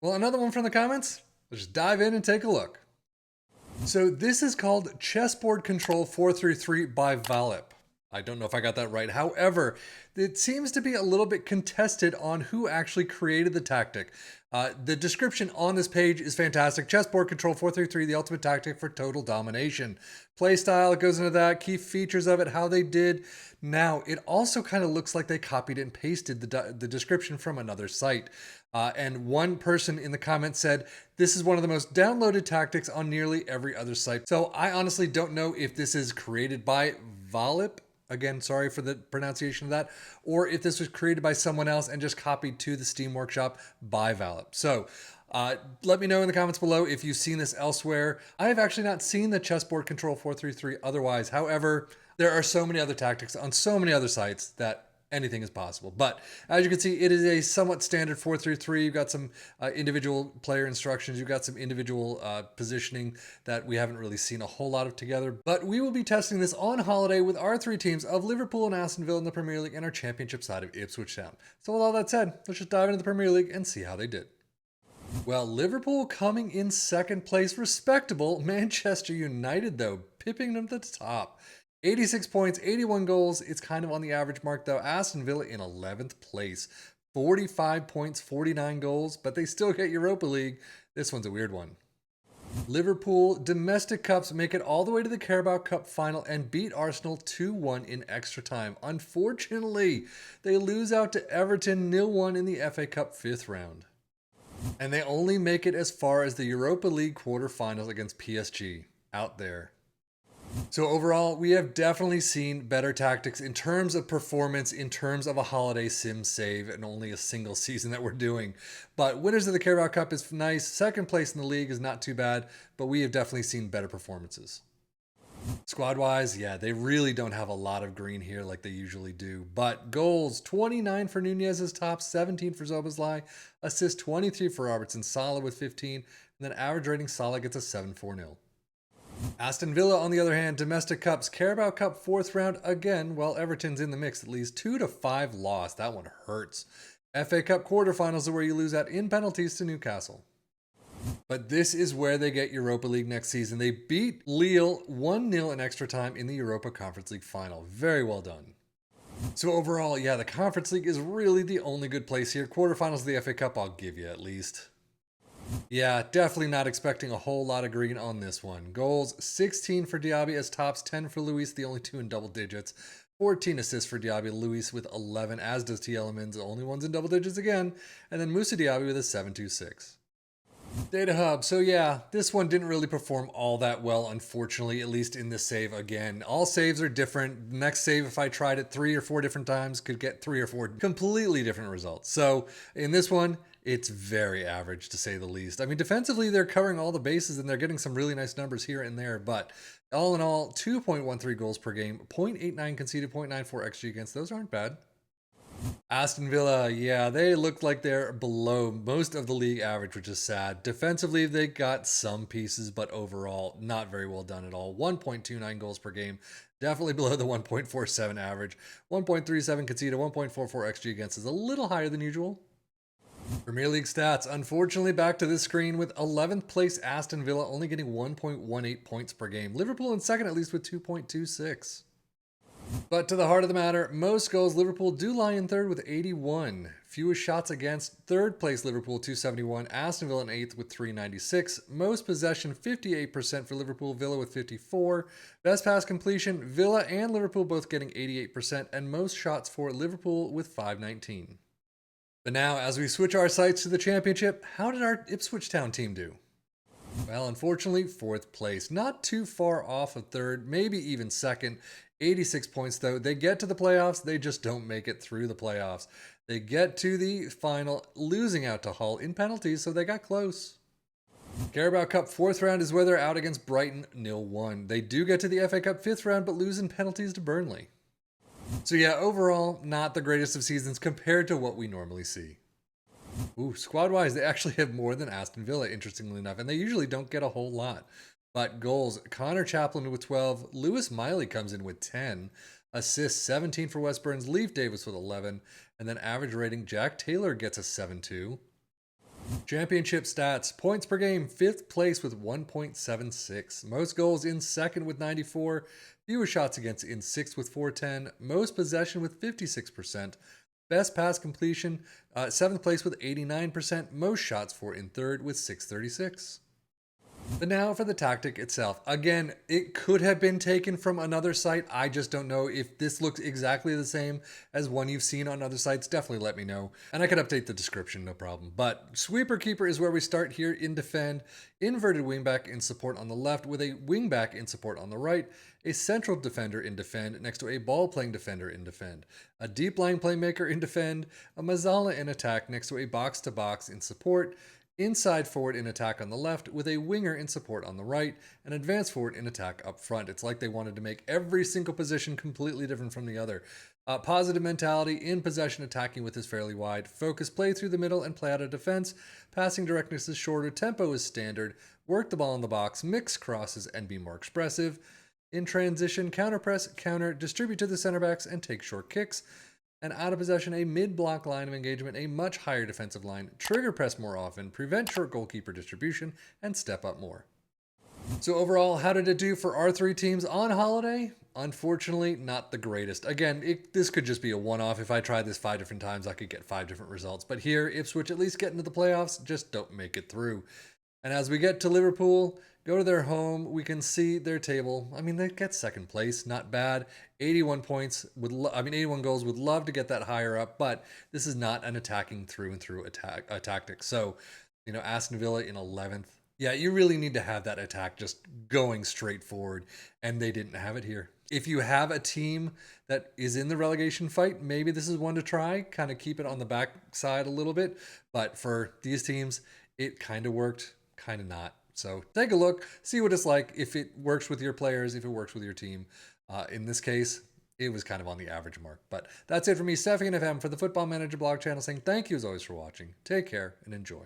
Well, another one from the comments? Let's just dive in and take a look. So this is called Chessboard Control 433 by Valyp. I don't know if I got that right. However, it seems to be a little bit contested on who actually created the tactic. The description on this page is fantastic. Chessboard Control 433, the ultimate tactic for total domination. Play style, it goes into that, key features of it, how they did. Now, it also kind of looks like they copied and pasted the description from another site. And one person in the comments said, this is one of the most downloaded tactics on nearly every other site. So I honestly don't know if this is created by Valyp. Again, sorry for the pronunciation of that. Or if this was created by someone else and just copied to the Steam Workshop by Valyp. So let me know in the comments below if you've seen this elsewhere. I have actually not seen the Chessboard Control 433 otherwise. However, there are so many other tactics on so many other sites that anything is possible. But as you can see, it is a somewhat standard 4-3-3. You've got some individual player instructions. You've got some individual positioning that we haven't really seen a whole lot of together. But we will be testing this on holiday with our three teams of Liverpool and Aston Villa in the Premier League and our championship side of Ipswich Town. So with all that said, let's just dive into the Premier League and see how they did. Well, Liverpool coming in second place, respectable. Manchester United, though, pipping them to the top. 86 points, 81 goals. It's kind of on the average mark, though. Aston Villa in 11th place. 45 points, 49 goals, but they still get Europa League. This one's a weird one. Liverpool domestic cups make it all the way to the Carabao Cup final and beat Arsenal 2-1 in extra time. Unfortunately, they lose out to Everton 0-1 in the FA Cup 5th round. And they only make it as far as the Europa League quarterfinals against PSG out there. So overall, we have definitely seen better tactics in terms of performance, in terms of a holiday sim save, and only a single season that we're doing. But winners of the Carabao Cup is nice. Second place in the league is not too bad, but we have definitely seen better performances. Squad-wise, yeah, they really don't have a lot of green here like they usually do. But goals, 29 for Nunez's top, 17 for Szoboszlai, assists 23 for Robertson, Salah with 15, and then average rating Salah gets a 7-4-0. Aston Villa, on the other hand, domestic cups, Carabao Cup 4th round again, while Everton's in the mix at least 2-5 loss. That one hurts. FA Cup quarterfinals are where you lose out in penalties to Newcastle. But this is where they get Europa League next season. They beat Lille 1-0 in extra time in the Europa Conference League final. Very well done. So overall, yeah, the Conference League is really the only good place here. Quarterfinals of the FA Cup, I'll give you at least. Yeah, definitely not expecting a whole lot of green on this one. Goals, 16 for Diaby as tops, 10 for Luis, the only two in double digits. 14 assists for Diaby, Luis with 11, as does Tielemans, the only ones in double digits again. And then Moussa Diaby with a 7.26. Data Hub. So yeah, this one didn't really perform all that well, unfortunately, at least in this save again. All saves are different. Next save, if I tried it 3 or 4 different times, could get 3 or 4 completely different results. So in this one, it's very average to say the least. I mean, defensively, they're covering all the bases and they're getting some really nice numbers here and there, but all in all, 2.13 goals per game, 0.89 conceded, 0.94 XG against. Those aren't bad. Aston Villa, yeah, they look like they're below most of the league average, which is sad. Defensively, they got some pieces, but overall, not very well done at all. 1.29 goals per game, definitely below the 1.47 average. 1.37 conceded, 1.44 XG against is a little higher than usual. Premier League stats, unfortunately back to this screen with 11th place Aston Villa only getting 1.18 points per game. Liverpool in second at least with 2.26. But to the heart of the matter, most goals Liverpool do lie in third with 81. Fewest shots against, third place Liverpool 271, Aston Villa in 8th with 396. Most possession 58% for Liverpool, Villa with 54. Best pass completion, Villa and Liverpool both getting 88%, and most shots for Liverpool with 519. But now, as we switch our sights to the championship, how did our Ipswich Town team do? Well, unfortunately, 4th place. Not too far off of 3rd, maybe even 2nd. 86 points, though. They get to the playoffs, they just don't make it through the playoffs. They get to the final, losing out to Hull in penalties, so they got close. Carabao Cup 4th round is where they're out against Brighton 0-1. They do get to the FA Cup 5th round, but lose in penalties to Burnley. So yeah, overall, not the greatest of seasons compared to what we normally see. Ooh, squad-wise, they actually have more than Aston Villa, interestingly enough, and they usually don't get a whole lot. But goals, Connor Chaplin with 12, Lewis Miley comes in with 10, assists 17 for West Burns, Leif Davis with 11, and then average rating, Jack Taylor gets a 7.2. Championship stats: points per game, 5th place with 1.76. Most goals in 2nd with 94. Fewest shots against in 6th with 410. Most possession with 56%. Best pass completion, 7th place with 89%. Most shots for in 3rd with 636. But now for the tactic itself. Again, it could have been taken from another site. I just don't know if this looks exactly the same as one you've seen on other sites. Definitely let me know. And I could update the description, no problem. But sweeper keeper is where we start here in defend. Inverted wingback in support on the left with a wingback in support on the right. A central defender in defend next to a ball-playing defender in defend. A deep line playmaker in defend. A Mazzala in attack next to a box-to-box in support. Inside forward in attack on the left with a winger in support on the right, and advanced forward in attack up front. It's like they wanted to make every single position completely different from the other. Positive mentality in possession, attacking with is fairly wide. Focus play through the middle and play out of defense. Passing directness is shorter. Tempo is standard. Work the ball in the box, mix crosses, and be more expressive. In transition, counter press, counter, distribute to the center backs, and take short kicks. And out of possession, a mid-block line of engagement, a much higher defensive line, trigger press more often, prevent short goalkeeper distribution, and step up more. So overall, how did it do for our 3 teams on holiday? Unfortunately, not the greatest. Again, this could just be a one-off. If I tried this 5 different times, I could get 5 different results. But here, Ipswich at least get into the playoffs, just don't make it through. And as we get to Liverpool, go to their home, we can see their table. I mean, they get 2nd place, not bad. 81 points, 81 goals, would love to get that higher up, but this is not an attacking through and through tactic. So, Aston Villa in 11th. Yeah, you really need to have that attack just going straight forward, and they didn't have it here. If you have a team that is in the relegation fight, maybe this is one to try, kind of keep it on the back side a little bit. But for these teams, it kind of worked, kind of not. So take a look, see what it's like, if it works with your players, if it works with your team. In this case, it was kind of on the average mark. But that's it for me, Stephanie and FM, for the Football Manager blog channel, saying thank you as always for watching. Take care and enjoy.